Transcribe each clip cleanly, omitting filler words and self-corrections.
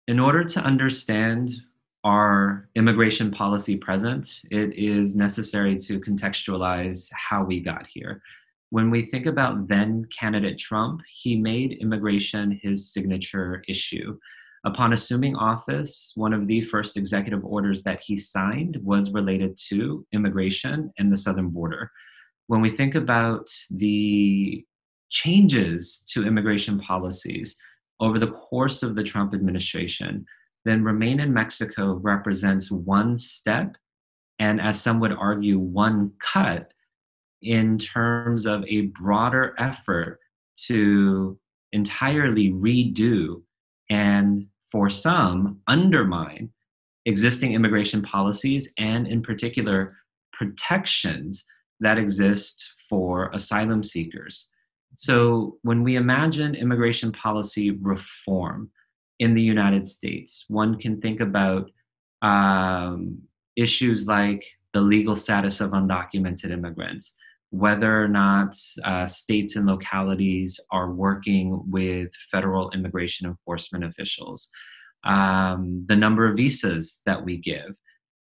In order to understand our immigration policy present, it is necessary to contextualize how we got here. When we think about then candidate Trump, he made immigration his signature issue. Upon assuming office, one of the first executive orders that he signed was related to immigration and the southern border. When we think about the changes to immigration policies over the course of the Trump administration, then Remain in Mexico represents one step, and as some would argue, one cut in terms of a broader effort to entirely redo and, for some, undermine existing immigration policies and, in particular, protections that exist for asylum seekers. So when we imagine immigration policy reform in the United States, one can think about issues like the legal status of undocumented immigrants, whether or not states and localities are working with federal immigration enforcement officials, the number of visas that we give.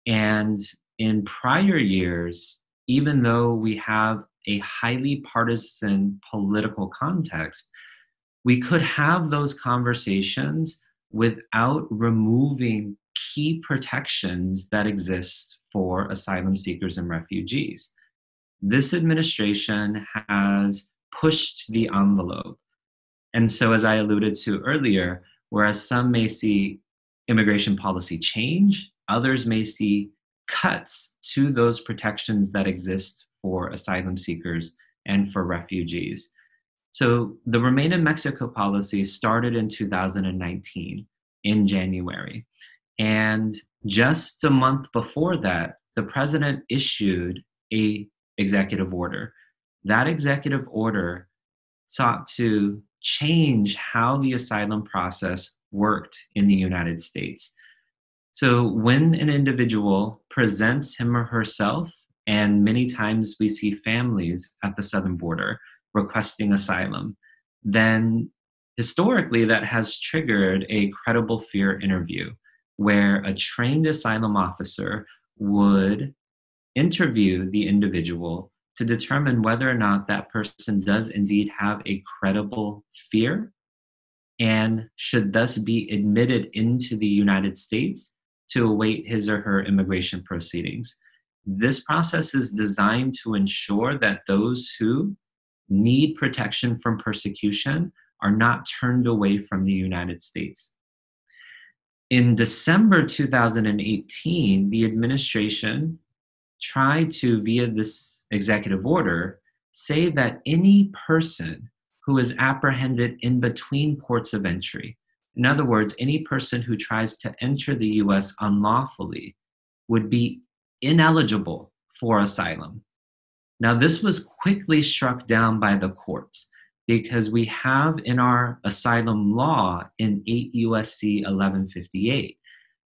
And in prior years, even though we have a highly partisan political context, we could have those conversations without removing key protections that exist for asylum seekers and refugees. This administration has pushed the envelope. And so, as I alluded to earlier, whereas some may see immigration policy change, others may see cuts to those protections that exist for asylum seekers and for refugees. So the Remain in Mexico policy started in 2019 in January. And just a month before that, the president issued an executive order. That executive order sought to change how the asylum process worked in the United States. So when an individual presents him or herself, and many times we see families at the southern border requesting asylum, then historically that has triggered a credible fear interview where a trained asylum officer would interview the individual to determine whether or not that person does indeed have a credible fear and should thus be admitted into the United States to await his or her immigration proceedings. This process is designed to ensure that those who need protection from persecution are not turned away from the United States. In December 2018, the administration tried to, via this executive order, say that any person who is apprehended in between ports of entry, in other words, any person who tries to enter the US unlawfully, would be ineligible for asylum. Now, this was quickly struck down by the courts because we have in our asylum law in 8 USC 1158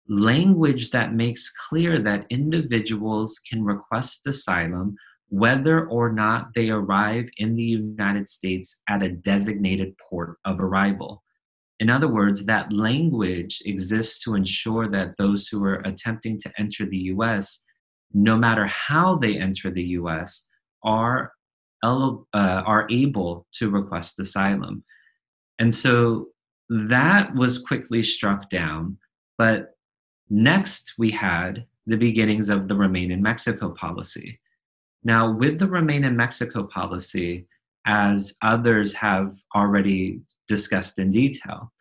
language that makes clear that individuals can request asylum whether or not they arrive in the United States at a designated port of arrival. In other words, that language exists to ensure that those who are attempting to enter the US, no matter how they enter the US, are able to request asylum. And so that was quickly struck down. But next, we had the beginnings of the Remain in Mexico policy. Now, with the Remain in Mexico policy, as others have already discussed in detail,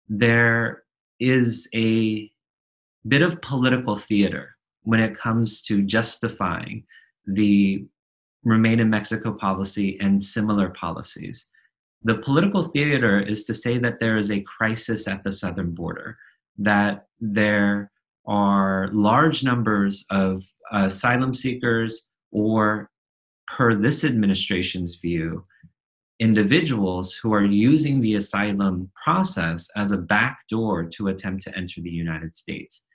there is a bit of political theater when it comes to justifying the Remain in Mexico policy and similar policies. The political theater is to say that there is a crisis at the southern border, that there are large numbers of asylum seekers, or, per this administration's view, individuals who are using the asylum process as a backdoor to attempt to enter the United States.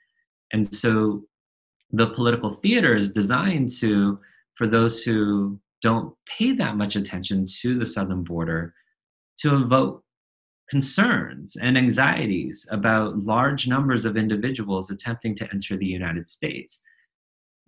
And so the political theater is designed to, for those who don't pay that much attention to the southern border, to evoke concerns and anxieties about large numbers of individuals attempting to enter the United States.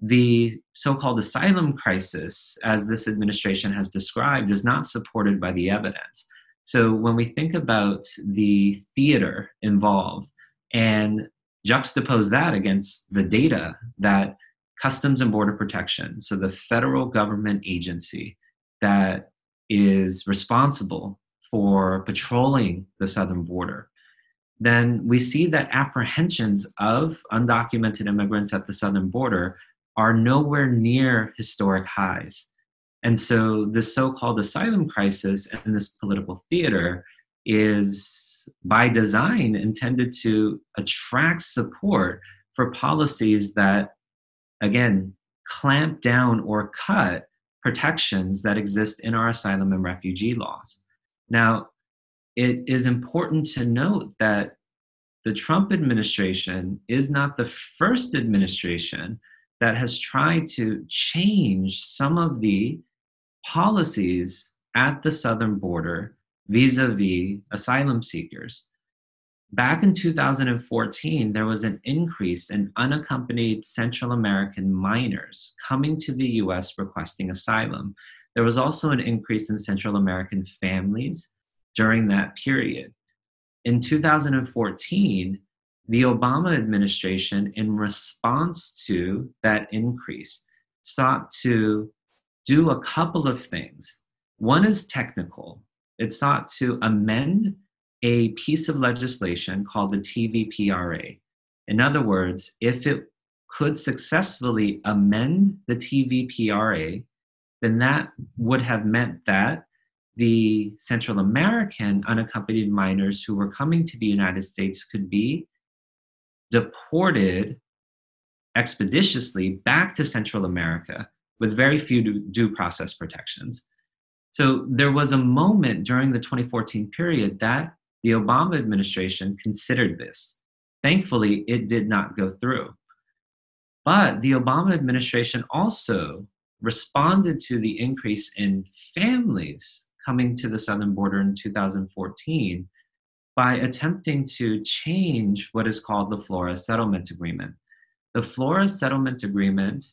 The so-called asylum crisis, as this administration has described, is not supported by the evidence. So when we think about the theater involved and juxtapose that against the data that Customs and Border Protection, so the federal government agency that is responsible for patrolling the southern border, then we see that apprehensions of undocumented immigrants at the southern border are nowhere near historic highs. And so this so-called asylum crisis and this political theater is by design intended to attract support for policies that, again, clamp down or cut protections that exist in our asylum and refugee laws. Now, it is important to note that the Trump administration is not the first administration that has tried to change some of the policies at the southern border vis-a-vis asylum seekers. Back in 2014, there was an increase in unaccompanied Central American minors coming to the US requesting asylum. There was also an increase in Central American families during that period. In 2014, the Obama administration, in response to that increase, sought to do a couple of things. One is technical. It sought to amend a piece of legislation called the TVPRA. In other words, if it could successfully amend the TVPRA, then that would have meant that the Central American unaccompanied minors who were coming to the United States could be deported expeditiously back to Central America with very few due process protections. So there was a moment during the 2014 period that the Obama administration considered this. Thankfully, it did not go through. But the Obama administration also responded to the increase in families coming to the southern border in 2014 by attempting to change what is called the Flores Settlement Agreement. The Flores Settlement Agreement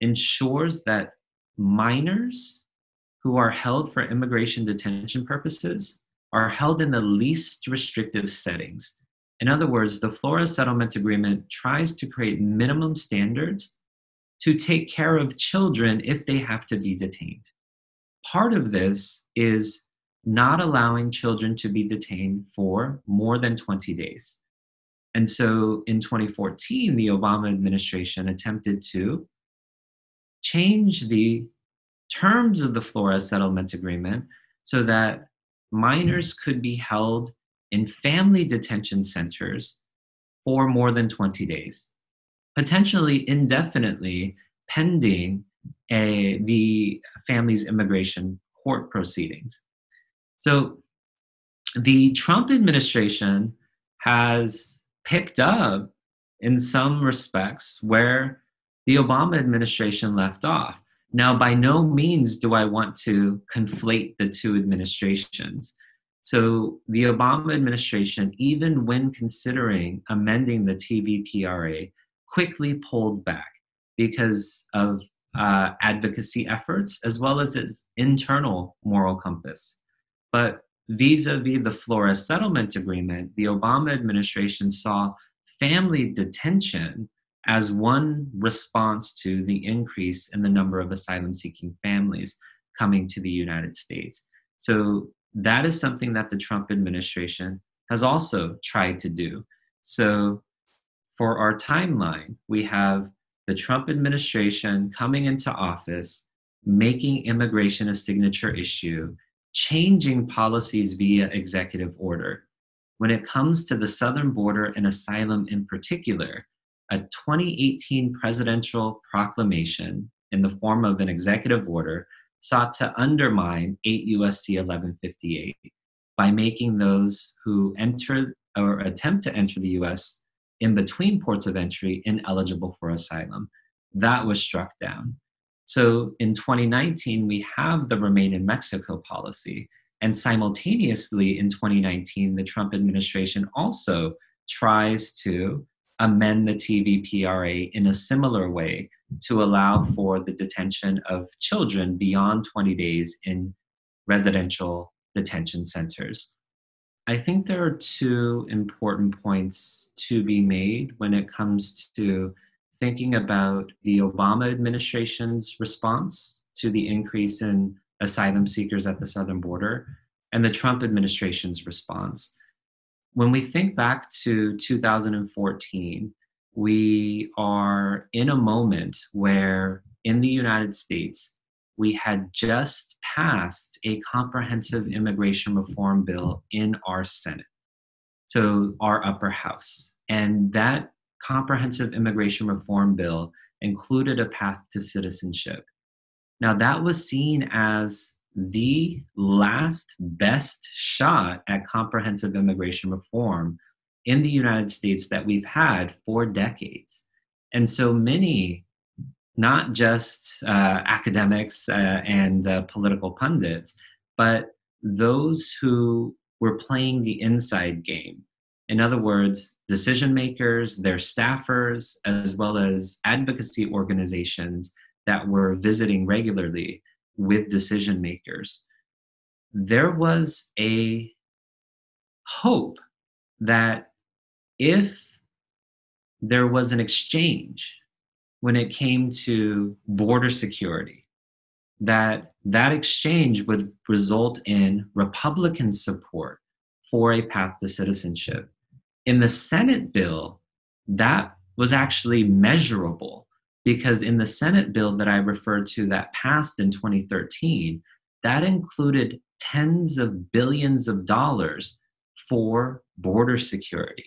ensures that minors who are held for immigration detention purposes are held in the least restrictive settings. In other words, the Flores Settlement Agreement tries to create minimum standards to take care of children if they have to be detained. Part of this is not allowing children to be detained for more than 20 days. And so in 2014, the Obama administration attempted to change the terms of the Flores Settlement Agreement so that minors could be held in family detention centers for more than 20 days, potentially indefinitely, pending the family's immigration court proceedings. So the Trump administration has picked up, in some respects, where the Obama administration left off. Now, by no means do I want to conflate the two administrations. So the Obama administration, even when considering amending the TVPRA, quickly pulled back because of advocacy efforts as well as its internal moral compass. But vis-a-vis the Flores Settlement Agreement, the Obama administration saw family detention as one response to the increase in the number of asylum-seeking families coming to the United States. So that is something that the Trump administration has also tried to do. So for our timeline, we have the Trump administration coming into office, making immigration a signature issue, changing policies via executive order. When it comes to the southern border and asylum in particular, a 2018 presidential proclamation in the form of an executive order sought to undermine 8 U.S.C. 1158 by making those who enter or attempt to enter the U.S. in between ports of entry ineligible for asylum. That was struck down. So in 2019, we have the Remain in Mexico policy. And simultaneously in 2019, the Trump administration also tries to amend the TVPRA in a similar way to allow for the detention of children beyond 20 days in residential detention centers. I think there are two important points to be made when it comes to thinking about the Obama administration's response to the increase in asylum seekers at the southern border and the Trump administration's response. When we think back to 2014, we are in a moment where in the United States, we had just passed a comprehensive immigration reform bill in our Senate, so our upper house. And that comprehensive immigration reform bill included a path to citizenship. Now, that was seen as the last best shot at comprehensive immigration reform in the United States that we've had for decades. And so many, not just academics and political pundits, but those who were playing the inside game. In other words, decision makers, their staffers, as well as advocacy organizations that were visiting regularly with decision makers. There was a hope that if there was an exchange when it came to border security, that exchange would result in Republican support for a path to citizenship. In the Senate bill, that was actually measurable, because in the Senate bill that I referred to that passed in 2013, that included tens of billions of dollars for border security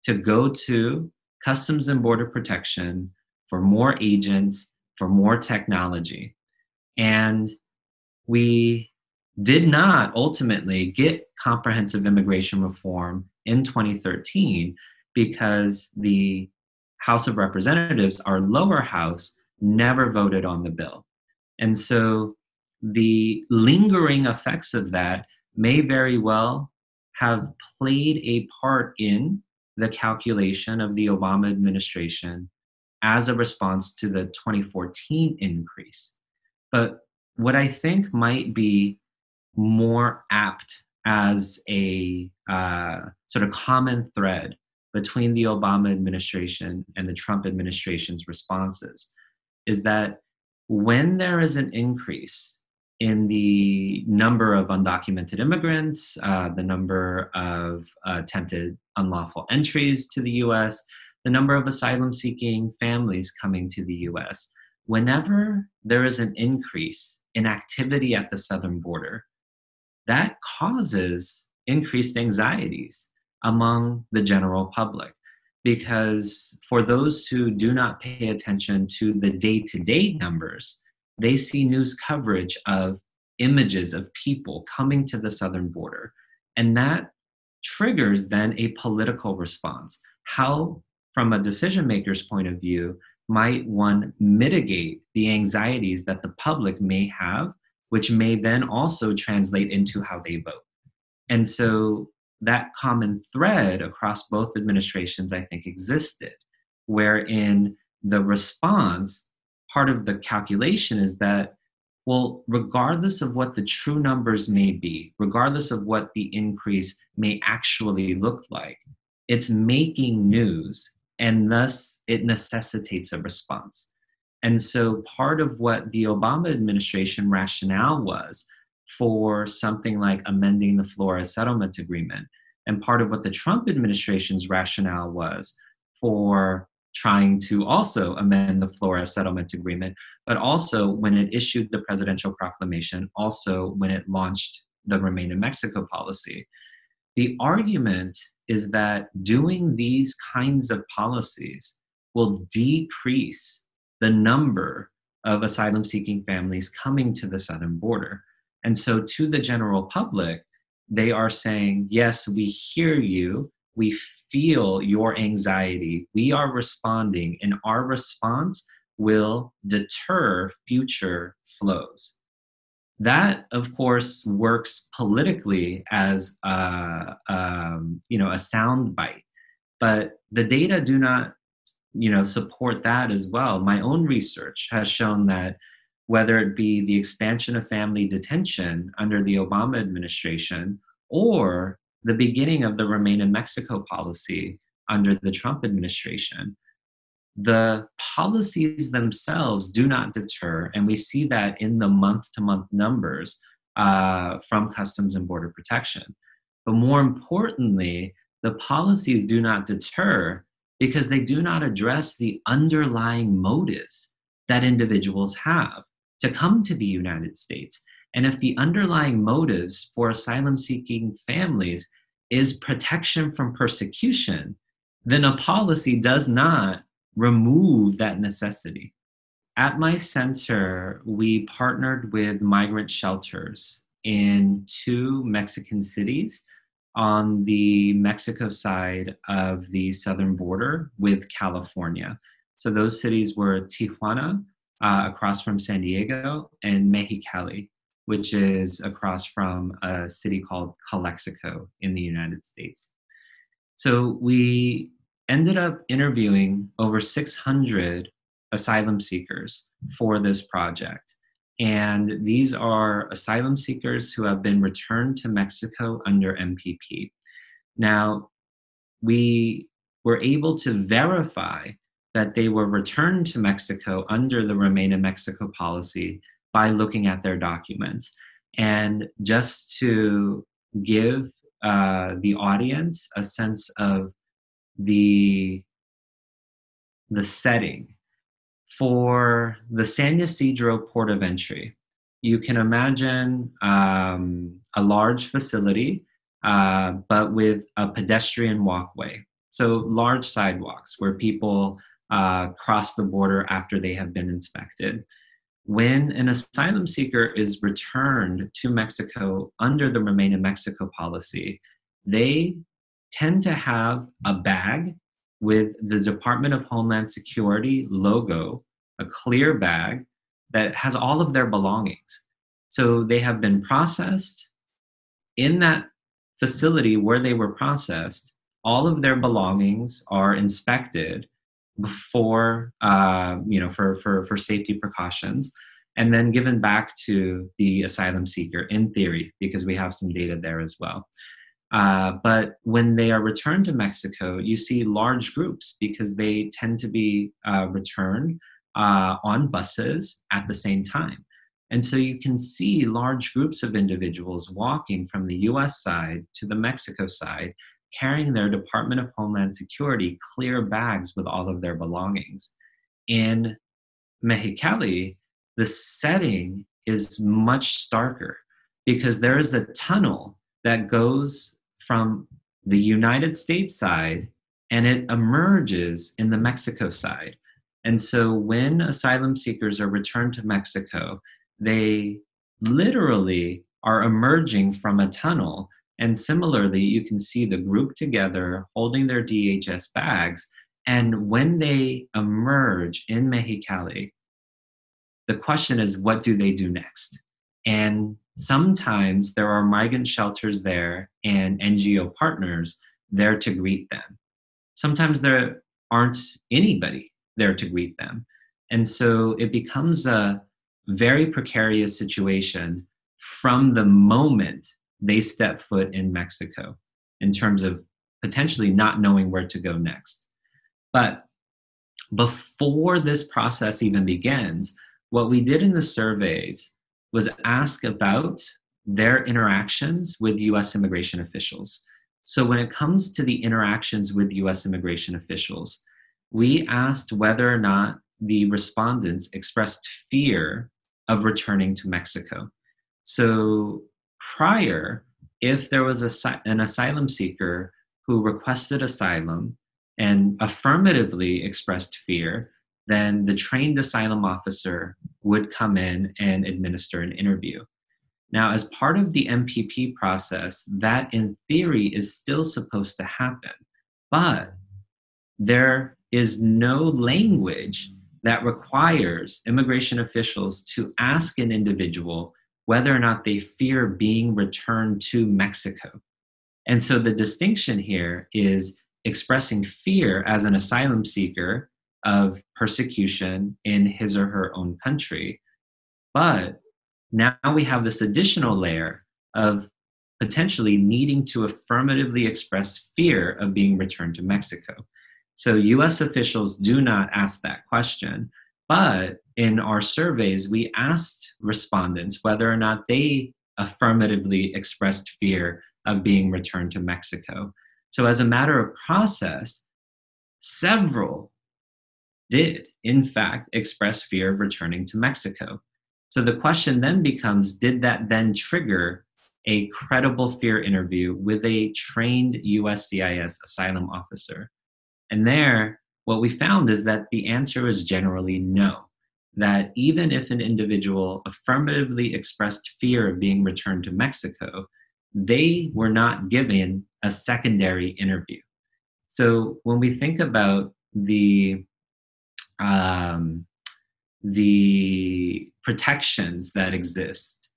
to go to Customs and Border Protection, for more agents, for more technology. And we did not ultimately get comprehensive immigration reform in 2013 because the House of Representatives, our lower house, never voted on the bill. And so the lingering effects of that may very well have played a part in the calculation of the Obama administration as a response to the 2014 increase. But what I think might be more apt as a sort of common thread between the Obama administration and the Trump administration's responses is that when there is an increase in the number of undocumented immigrants, the number of attempted unlawful entries to the US, the number of asylum-seeking families coming to the US, whenever there is an increase in activity at the southern border, that causes increased anxieties among the general public. Because for those who do not pay attention to the day-to-day numbers, they see news coverage of images of people coming to the southern border. And that triggers then a political response. How, from a decision maker's point of view, might one mitigate the anxieties that the public may have, which may then also translate into how they vote? And so that common thread across both administrations, I think, existed, wherein the response, part of the calculation is that, well, regardless of what the true numbers may be, regardless of what the increase may actually look like, it's making news, and thus it necessitates a response. And so part of what the Obama administration rationale was for something like amending the Flores settlement agreement, and part of what the Trump administration's rationale was for trying to also amend the Flores settlement agreement, but also when it issued the presidential proclamation, also when it launched the Remain in Mexico policy. The argument is that doing these kinds of policies will decrease the number of asylum-seeking families coming to the southern border. And so to the general public, they are saying, yes, we hear you, we feel your anxiety, we are responding, and our response will deter future flows. That, of course, works politically as a sound bite, but the data do not support that as well. My own research has shown that whether it be the expansion of family detention under the Obama administration or the beginning of the Remain in Mexico policy under the Trump administration, the policies themselves do not deter, and we see that in the month-to-month numbers from Customs and Border Protection. But more importantly, the policies do not deter because they do not address the underlying motives that individuals have to come to the United States. And if the underlying motives for asylum-seeking families is protection from persecution, then a policy does not remove that necessity. At my center, we partnered with migrant shelters in 2 Mexican cities on the Mexico side of the southern border with California. So those cities were Tijuana, across from San Diego, and Mexicali, which is across from a city called Calexico in the United States. So we ended up interviewing over 600 asylum seekers for this project. And these are asylum seekers who have been returned to Mexico under MPP. Now, we were able to verify that they were returned to Mexico under the Remain in Mexico policy by looking at their documents. And just to give the audience a sense of the setting, for the San Ysidro port of entry, you can imagine a large facility, but with a pedestrian walkway. So large sidewalks where people cross the border after they have been inspected. When an asylum seeker is returned to Mexico under the Remain in Mexico policy, they tend to have a bag with the Department of Homeland Security logo, a clear bag that has all of their belongings. So they have been processed in that facility where they were processed. All of their belongings are inspected before, for safety precautions, and then given back to the asylum seeker in theory, because we have some data there as well. But when they are returned to Mexico, you see large groups because they tend to be returned on buses at the same time. And so you can see large groups of individuals walking from the US side to the Mexico side, carrying their Department of Homeland Security clear bags with all of their belongings. In Mexicali, the setting is much starker because there is a tunnel that goes from the United States side and it emerges in the Mexico side. And so when asylum seekers are returned to Mexico, they literally are emerging from a tunnel. And similarly, you can see the group together holding their DHS bags. And when they emerge in Mexicali, the question is, what do they do next? And sometimes there are migrant shelters there and NGO partners there to greet them. Sometimes there aren't anybody there to greet them. And so it becomes a very precarious situation from the moment they step foot in Mexico in terms of potentially not knowing where to go next. But before this process even begins, what we did in the surveys was ask about their interactions with US immigration officials. So when it comes to the interactions with US immigration officials, we asked whether or not the respondents expressed fear of returning to Mexico. So prior, if there was an asylum seeker who requested asylum and affirmatively expressed fear, then the trained asylum officer would come in and administer an interview. Now, as part of the MPP process, that in theory is still supposed to happen, but there is no language that requires immigration officials to ask an individual whether or not they fear being returned to Mexico. And so the distinction here is expressing fear as an asylum seeker of persecution in his or her own country. But now we have this additional layer of potentially needing to affirmatively express fear of being returned to Mexico. So US officials do not ask that question, but in our surveys, we asked respondents whether or not they affirmatively expressed fear of being returned to Mexico. So as a matter of process, several did, in fact, express fear of returning to Mexico. So the question then becomes, did that then trigger a credible fear interview with a trained USCIS asylum officer? And there, what we found is that the answer is generally no. That even if an individual affirmatively expressed fear of being returned to Mexico, they were not given a secondary interview. So when we think about the protections that exist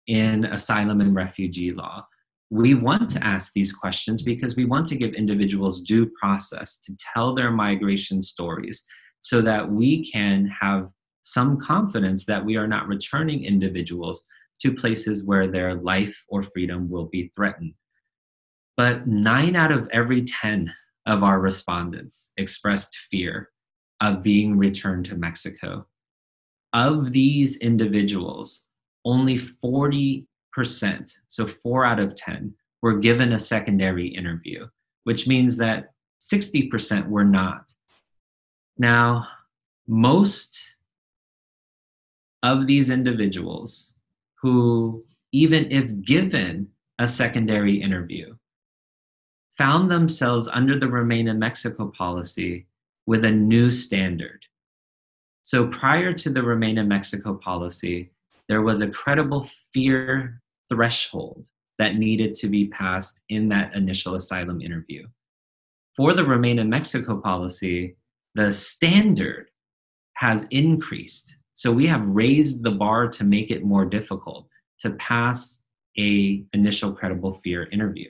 in asylum and refugee law, we want to ask these questions because we want to give individuals due process to tell their migration stories so that we can have some confidence that we are not returning individuals to places where their life or freedom will be threatened. But 9 out of every 10 of our respondents expressed fear of being returned to Mexico. Of these individuals, only 40%, so 4 out of 10, were given a secondary interview, which means that 60% were not. Now, most of these individuals who, even if given a secondary interview, found themselves under the Remain in Mexico policy with a new standard. So prior to the Remain in Mexico policy, there was a credible fear threshold that needed to be passed in that initial asylum interview. For the Remain in Mexico policy, the standard has increased. So we have raised the bar to make it more difficult to pass an initial credible fear interview,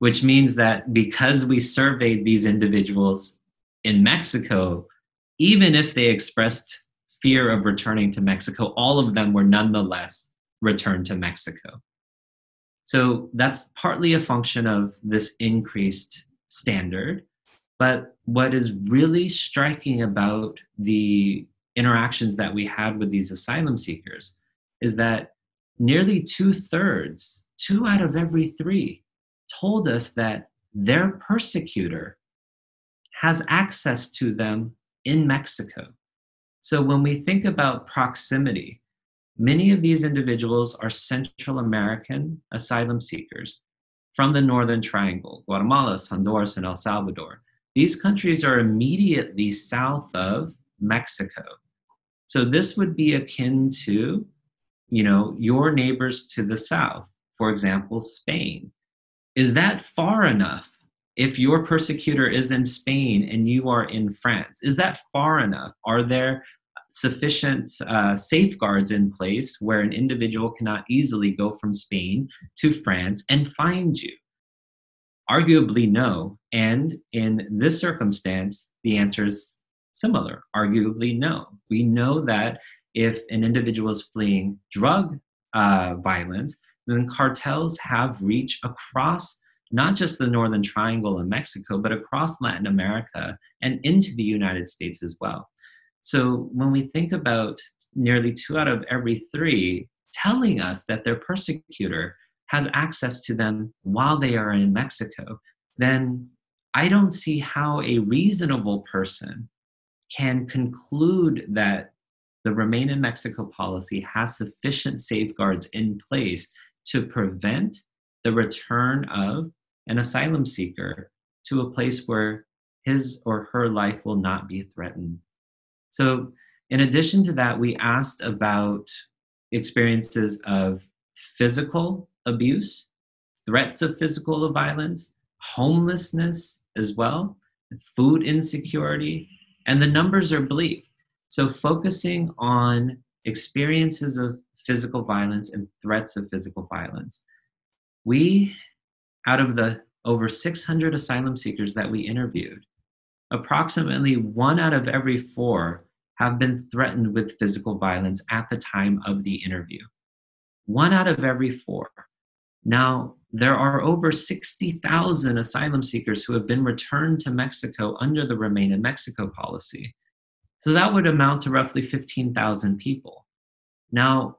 which means that because we surveyed these individuals in Mexico, even if they expressed fear of returning to Mexico, all of them were nonetheless returned to Mexico. So that's partly a function of this increased standard. But what is really striking about the interactions that we had with these asylum seekers is that nearly 2/3, 2 out of every 3, told us that their persecutor has access to them in Mexico. So when we think about proximity, many of these individuals are Central American asylum seekers from the Northern Triangle, Guatemala, Honduras, and El Salvador. These countries are immediately south of Mexico. So this would be akin to, your neighbors to the south, for example, Spain. Is that far enough? If your persecutor is in Spain and you are in France, is that far enough? Are there sufficient safeguards in place where an individual cannot easily go from Spain to France and find you? Arguably no. And in this circumstance, the answer is similar. Arguably no. We know that if an individual is fleeing drug violence, then cartels have reach across not just the Northern Triangle in Mexico, but across Latin America and into the United States as well. So when we think about nearly 2 out of every 3 telling us that their persecutor has access to them while they are in Mexico, then I don't see how a reasonable person can conclude that the Remain in Mexico policy has sufficient safeguards in place to prevent the return of an asylum seeker to a place where his or her life will not be threatened. So in addition to that, we asked about experiences of physical abuse, threats of physical violence, homelessness as well, food insecurity, and the numbers are bleak. So focusing on experiences of physical violence and threats of physical violence. We, out of the over 600 asylum seekers that we interviewed, approximately 1 out of every 4 have been threatened with physical violence at the time of the interview. 1 out of every 4. Now, there are over 60,000 asylum seekers who have been returned to Mexico under the Remain in Mexico policy. So that would amount to roughly 15,000 people. Now,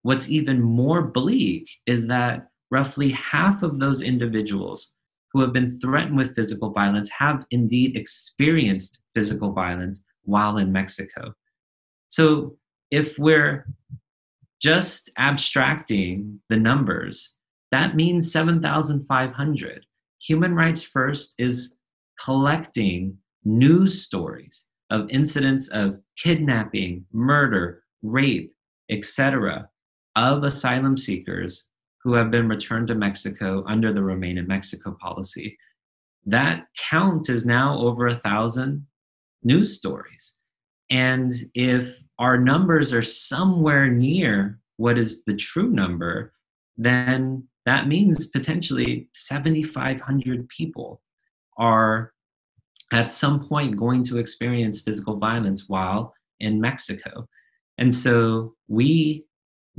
what's even more bleak is that roughly half of those individuals who have been threatened with physical violence have indeed experienced physical violence while in Mexico. So if we're just abstracting the numbers, that means 7,500. Human Rights First is collecting news stories of incidents of kidnapping, murder, rape, etc., of asylum seekers who have been returned to Mexico under the Remain in Mexico policy. That count is now over 1,000 news stories. And if our numbers are somewhere near what is the true number, then that means potentially 7,500 people are at some point going to experience physical violence while in Mexico. And so we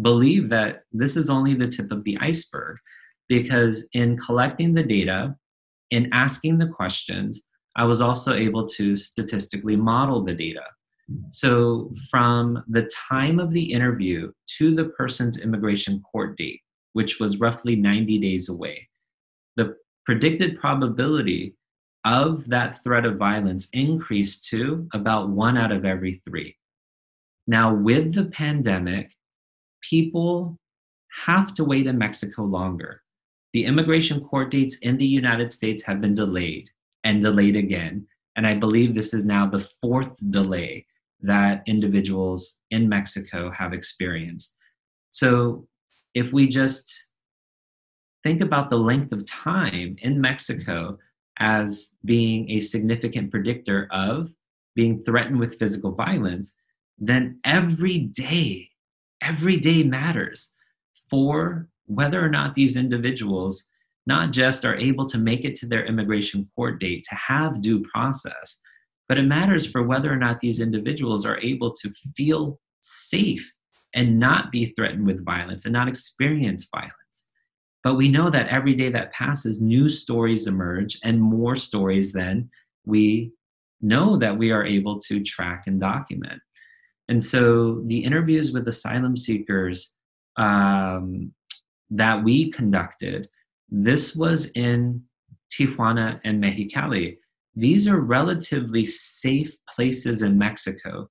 believe that this is only the tip of the iceberg, because in collecting the data, in asking the questions, I was also able to statistically model the data. So from the time of the interview to the person's immigration court date, which was roughly 90 days away, the predicted probability of that threat of violence increased to about 1 out of every 3. Now, with the pandemic, people have to wait in Mexico longer. The immigration court dates in the United States have been delayed and delayed again. And I believe this is now the 4th delay that individuals in Mexico have experienced. So if we just think about the length of time in Mexico as being a significant predictor of being threatened with physical violence, then every day matters for whether or not these individuals not just are able to make it to their immigration court date to have due process, but it matters for whether or not these individuals are able to feel safe and not be threatened with violence and not experience violence. But we know that every day that passes, new stories emerge, and more stories than we know that we are able to track and document. And so the interviews with asylum seekers that we conducted, this was in Tijuana and Mexicali. These are relatively safe places in Mexico.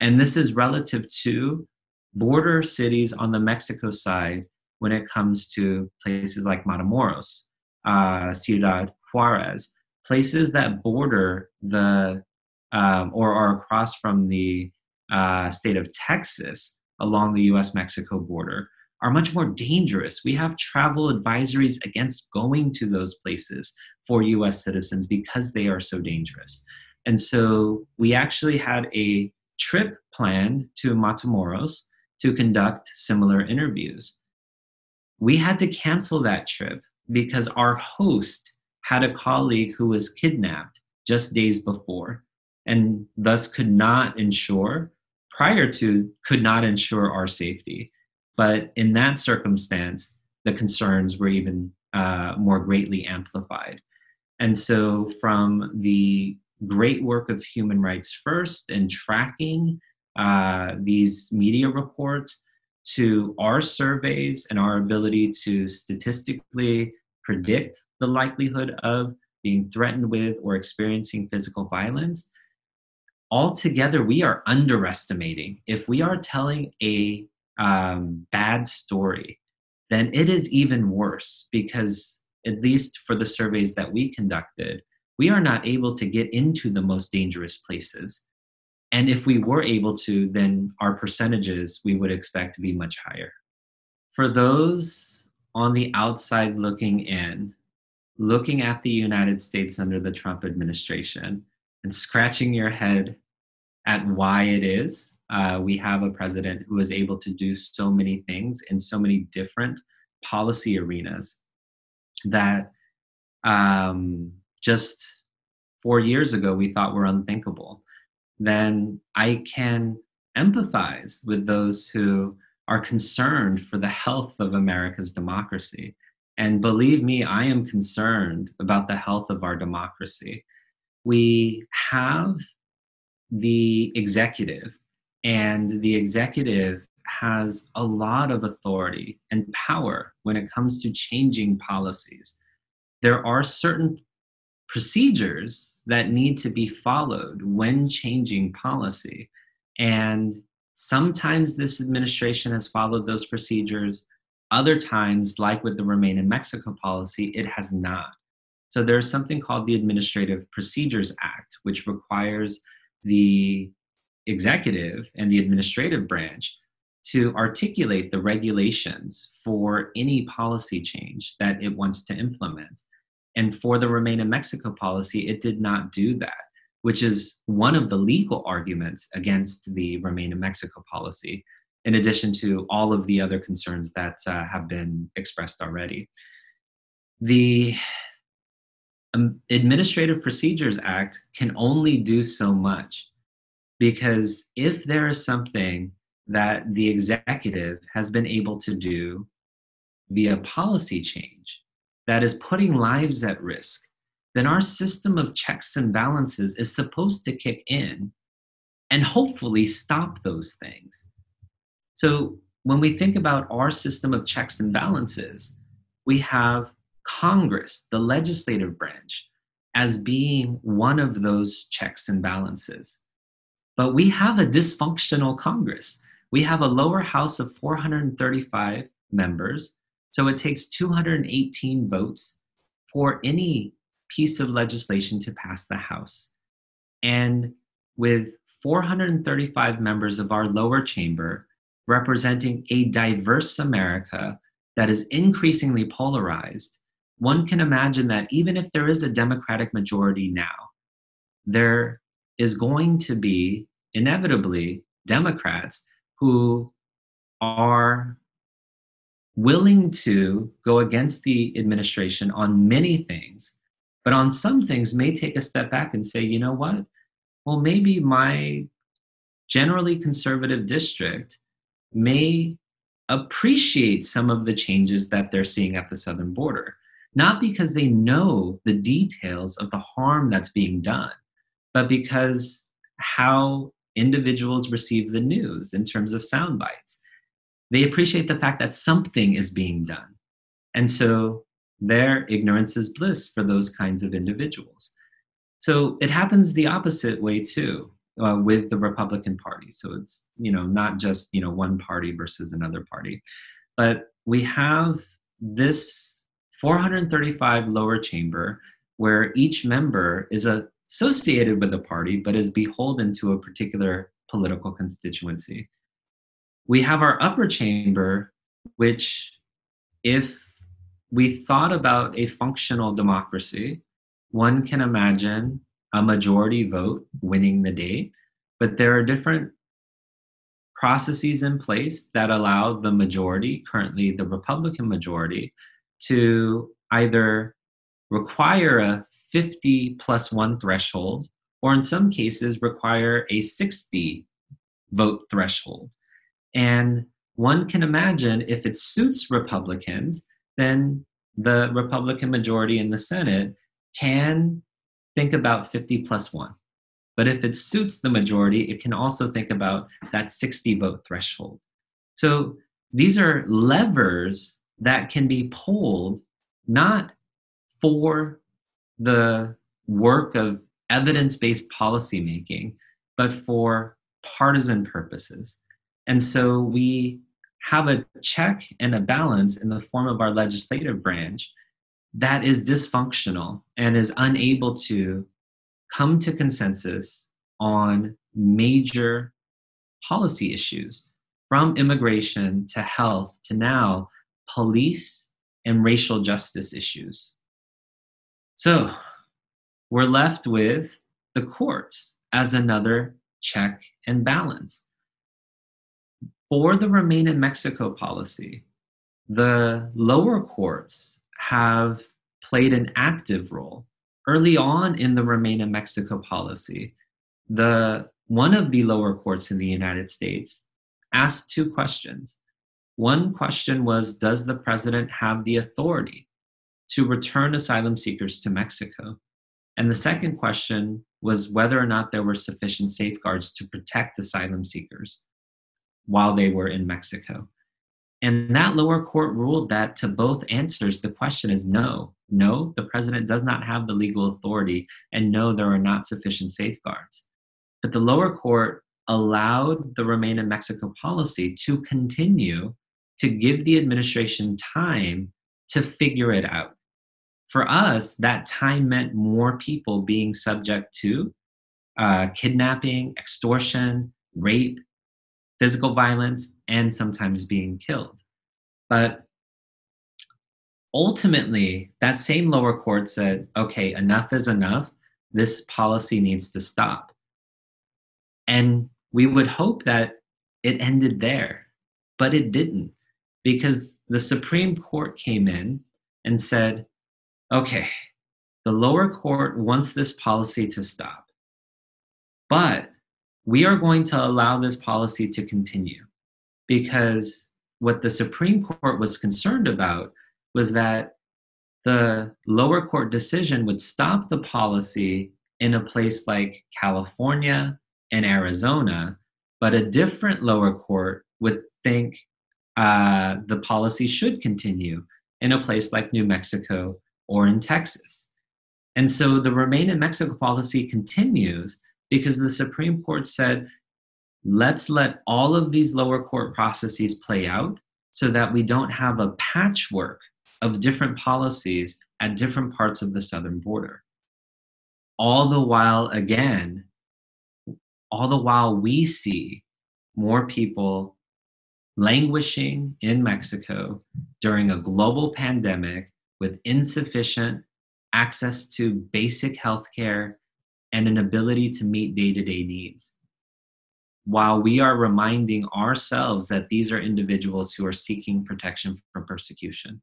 And this is relative to border cities on the Mexico side when it comes to places like Matamoros, Ciudad Juarez, places that border the, or are across from the state of Texas along the US-Mexico border, are much more dangerous. We have travel advisories against going to those places for US citizens because they are so dangerous. And so we actually had a trip planned to Matamoros to conduct similar interviews. We had to cancel that trip because our host had a colleague who was kidnapped just days before, and thus could not ensure our safety. But in that circumstance, the concerns were even more greatly amplified. And so from the great work of Human Rights First and tracking these media reports, to our surveys and our ability to statistically predict the likelihood of being threatened with or experiencing physical violence, altogether we are underestimating. If we are telling a bad story, then it is even worse, because at least for the surveys that we conducted, we are not able to get into the most dangerous places. And if we were able to, then our percentages we would expect to be much higher. For those on the outside looking in, looking at the United States under the Trump administration and scratching your head at why it is we have a president who is able to do so many things in so many different policy arenas that just 4 years ago we thought were unthinkable. Then I can empathize with those who are concerned for the health of America's democracy. And believe me, I am concerned about the health of our democracy. We have the executive, and the executive has a lot of authority and power when it comes to changing policies. There are certain procedures that need to be followed when changing policy. And sometimes this administration has followed those procedures. Other times, like with the Remain in Mexico policy, it has not. So there's something called the Administrative Procedures Act, which requires the executive and the administrative branch to articulate the regulations for any policy change that it wants to implement. And for the Remain in Mexico policy, it did not do that, which is one of the legal arguments against the Remain in Mexico policy, in addition to all of the other concerns that have been expressed already. The Administrative Procedures Act can only do so much, because if there is something that the executive has been able to do via policy change that is putting lives at risk, then our system of checks and balances is supposed to kick in and hopefully stop those things. So when we think about our system of checks and balances, we have Congress, the legislative branch, as being one of those checks and balances. But we have a dysfunctional Congress. We have a lower house of 435 members, so it takes 218 votes for any piece of legislation to pass the House. And with 435 members of our lower chamber representing a diverse America that is increasingly polarized, one can imagine that even if there is a Democratic majority now, there is going to be inevitably Democrats who are willing to go against the administration on many things, but on some things may take a step back and say, you know what? Well, maybe my generally conservative district may appreciate some of the changes that they're seeing at the southern border, not because they know the details of the harm that's being done, but because how individuals receive the news in terms of sound bites. They appreciate the fact that something is being done. And so their ignorance is bliss for those kinds of individuals. So it happens the opposite way too, with the Republican Party. So it's, not just, one party versus another party, but we have this 435 lower chamber where each member is associated with a party, but is beholden to a particular political constituency. We have our upper chamber, which, if we thought about a functional democracy, one can imagine a majority vote winning the day, but there are different processes in place that allow the majority, currently the Republican majority, to either require a 50+1 threshold, or in some cases require a 60 vote threshold. And one can imagine if it suits Republicans, then the Republican majority in the Senate can think about 50+1. But if it suits the majority, it can also think about that 60 vote threshold. So these are levers that can be pulled not for the work of evidence-based policymaking, but for partisan purposes. And so we have a check and a balance in the form of our legislative branch that is dysfunctional and is unable to come to consensus on major policy issues, from immigration to health to now police and racial justice issues. So we're left with the courts as another check and balance. For the Remain in Mexico policy, the lower courts have played an active role. Early on in the Remain in Mexico policy, one of the lower courts in the United States asked two questions. One question was, does the president have the authority to return asylum seekers to Mexico? And the second question was whether or not there were sufficient safeguards to protect asylum seekers while they were in Mexico. And that lower court ruled that to both answers, the question is no. No, the president does not have the legal authority, and no, there are not sufficient safeguards. But the lower court allowed the Remain in Mexico policy to continue to give the administration time to figure it out. For us, that time meant more people being subject to kidnapping, extortion, rape, physical violence, and sometimes being killed. But ultimately, that same lower court said, okay, enough is enough. This policy needs to stop. And we would hope that it ended there, but it didn't, because the Supreme Court came in and said, okay, the lower court wants this policy to stop, but we are going to allow this policy to continue, because what the Supreme Court was concerned about was that the lower court decision would stop the policy in a place like California and Arizona, but a different lower court would think the policy should continue in a place like New Mexico or in Texas. And so the Remain in Mexico policy continues because the Supreme Court said, let's let all of these lower court processes play out so that we don't have a patchwork of different policies at different parts of the southern border. All the while we see more people languishing in Mexico during a global pandemic with insufficient access to basic health care and an ability to meet day-to-day needs, while we are reminding ourselves that these are individuals who are seeking protection from persecution.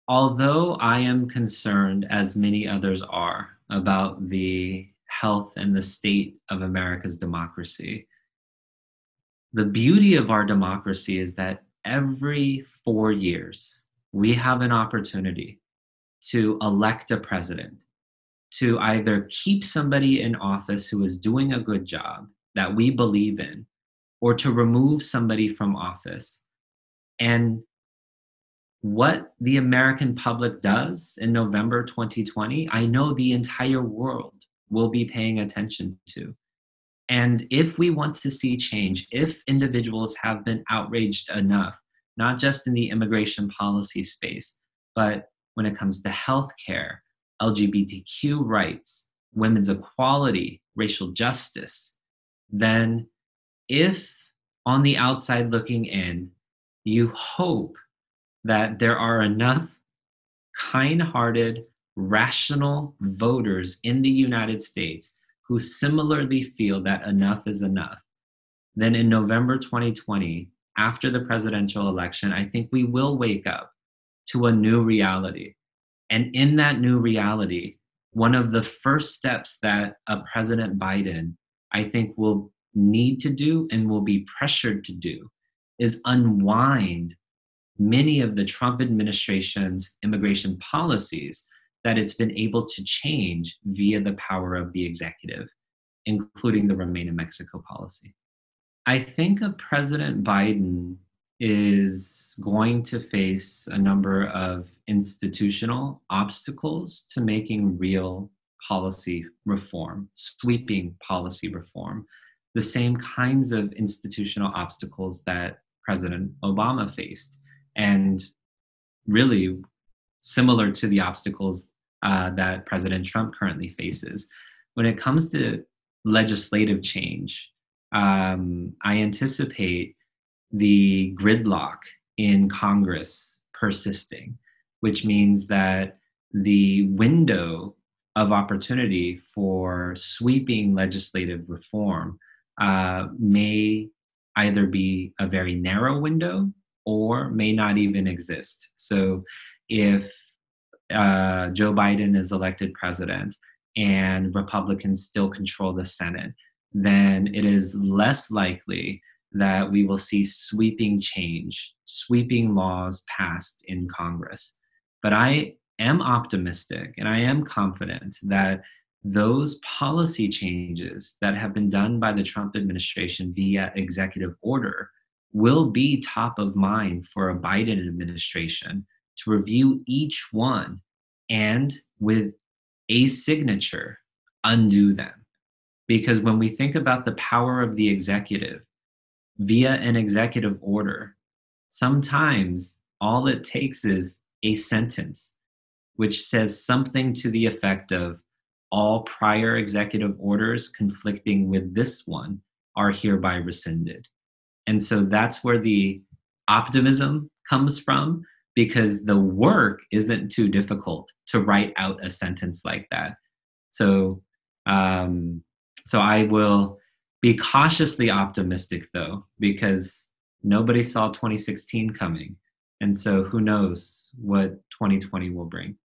Although I am concerned, as many others are, about the health and the state of America's democracy, the beauty of our democracy is that every 4 years, we have an opportunity to elect a president, to either keep somebody in office who is doing a good job that we believe in, or to remove somebody from office. And what the American public does in November 2020, I know the entire world will be paying attention to. And if we want to see change, if individuals have been outraged enough, not just in the immigration policy space, but when it comes to healthcare, LGBTQ rights, women's equality, racial justice, then if on the outside looking in, you hope that there are enough kind-hearted, rational voters in the United States who similarly feel that enough is enough, then in November 2020, after the presidential election, I think we will wake up to a new reality. And in that new reality, one of the first steps that a President Biden, I think, will need to do and will be pressured to do is unwind many of the Trump administration's immigration policies that it's been able to change via the power of the executive, including the Remain in Mexico policy. I think a President Biden is going to face a number of institutional obstacles to making real policy reform, sweeping policy reform, the same kinds of institutional obstacles that President Obama faced, and really similar to the obstacles that President Trump currently faces. When it comes to legislative change, I anticipate the gridlock in Congress persisting, which means that the window of opportunity for sweeping legislative reform may either be a very narrow window or may not even exist. So if Joe Biden is elected president and Republicans still control the Senate, then it is less likely that we will see sweeping change, sweeping laws passed in Congress. But I am optimistic and I am confident that those policy changes that have been done by the Trump administration via executive order will be top of mind for a Biden administration to review each one and with a signature undo them. Because when we think about the power of the executive via an executive order, sometimes all it takes is a sentence which says something to the effect of all prior executive orders conflicting with this one are hereby rescinded. And so that's where the optimism comes from, because the work isn't too difficult to write out a sentence like that. So, so I will be cautiously optimistic though, because nobody saw 2016 coming. And so who knows what 2020 will bring.